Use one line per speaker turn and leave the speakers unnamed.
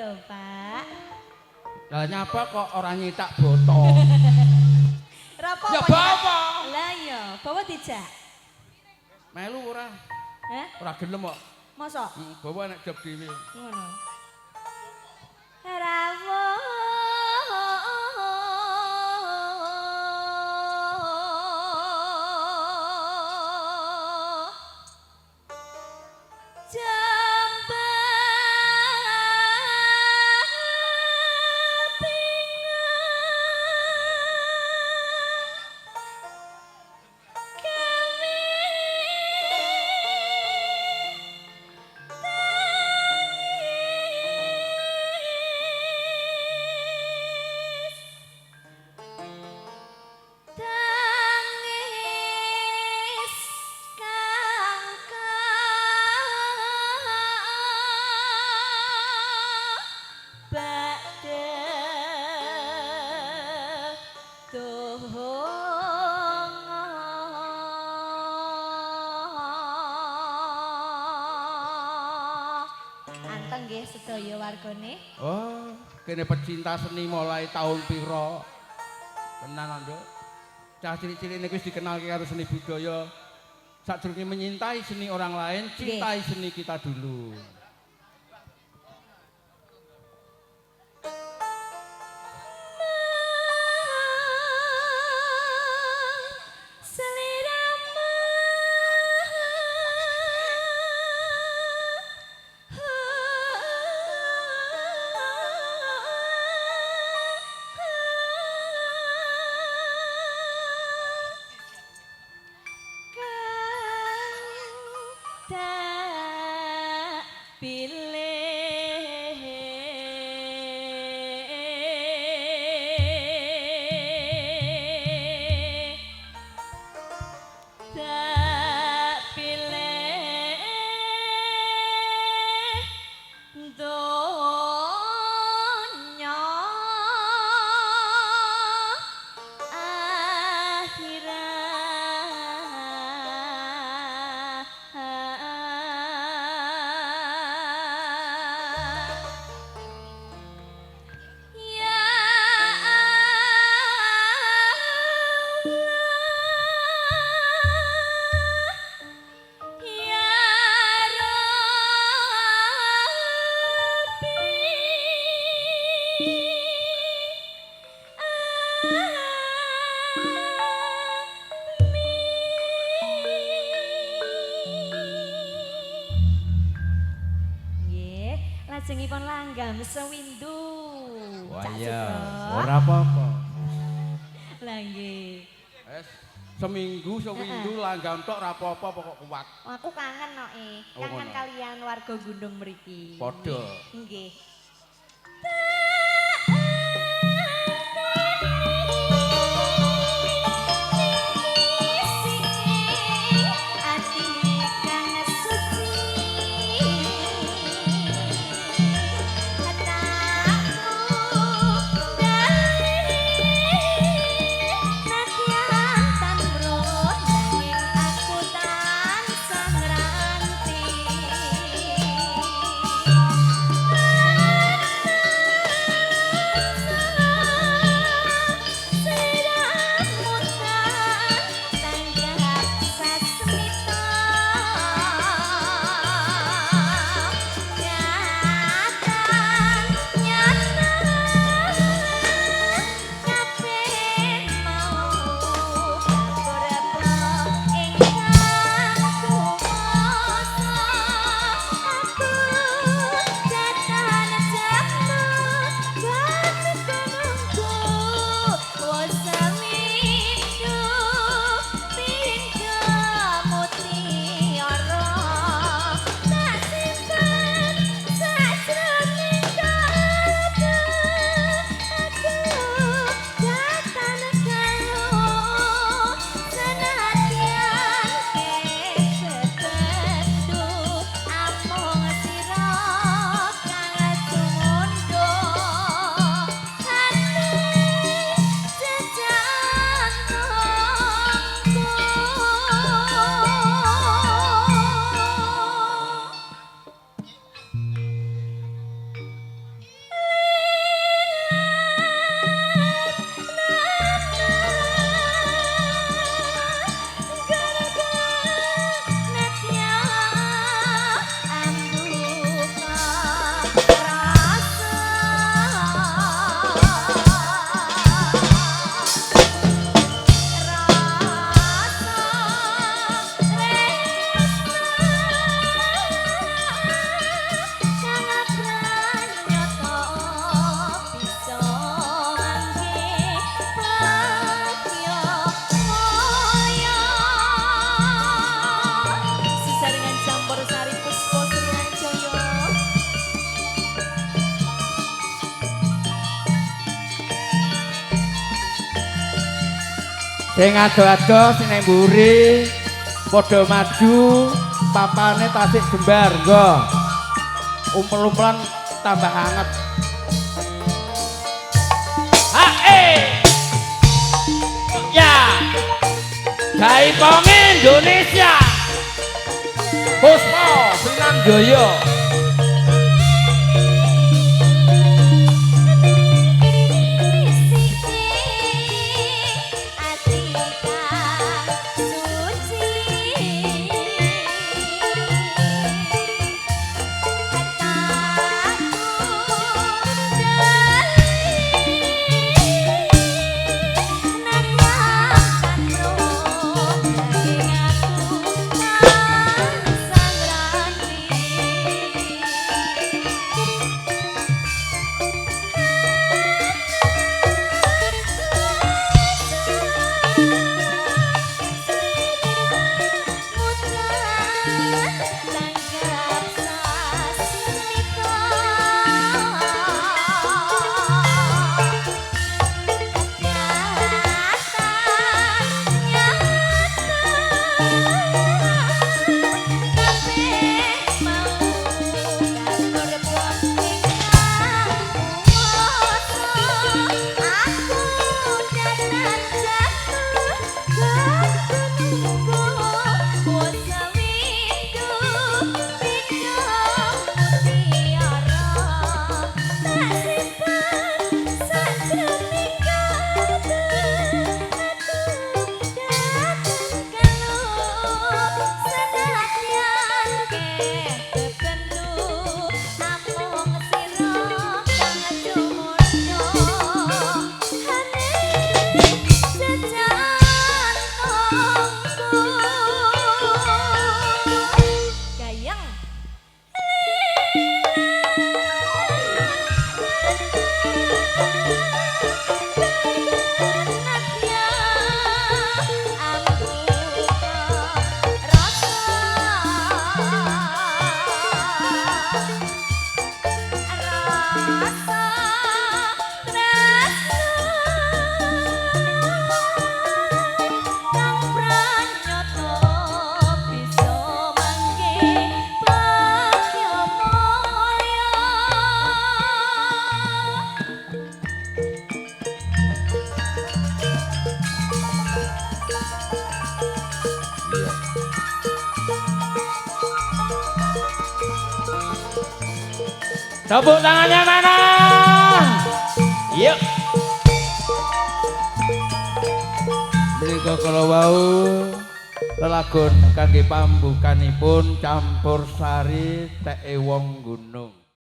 lho, Pak.
Lah nyapa kok ora nyetak boto?
Rapo
Ya bawa.
Lah iya, bawa dijak.
Melu ora?
Hah?
Ora gelem kok.
Mosok?
Bawa nek job dhewe.
Ngono. Rawo anteng nggih sedaya wargane.
Oh, kene pecinta seni mulai tahun piro? Tenan Nduk. Cah cilik-cilik niku wis dikenalke karo seni budaya. Sadurunge menyintai seni orang lain, cintai seni kita dulu.
Tak pilih tak pilih donya lajengipun langgam sewindu.
Wah
Cak
iya,
Sugro.
ora apa-apa.
Lah nggih.
Wes seminggu sewindu langgam tok ora apa-apa pokok kuat.
Aku kangen kok
Oh,
kangen
ngono.
kalian warga Gundung mriki.
Padha.
Nggih.
Sing ado-ado sing nang mburi padha maju papane tasik jembar nggo. Umpel-umpelan tambah hangat. Ya. Jaipong Indonesia. Puspa Sinanjaya. Tepuk tangannya mana? Yuk. Menika kala wau lelagon kangge pambukanipun campur sari teke wong gunung.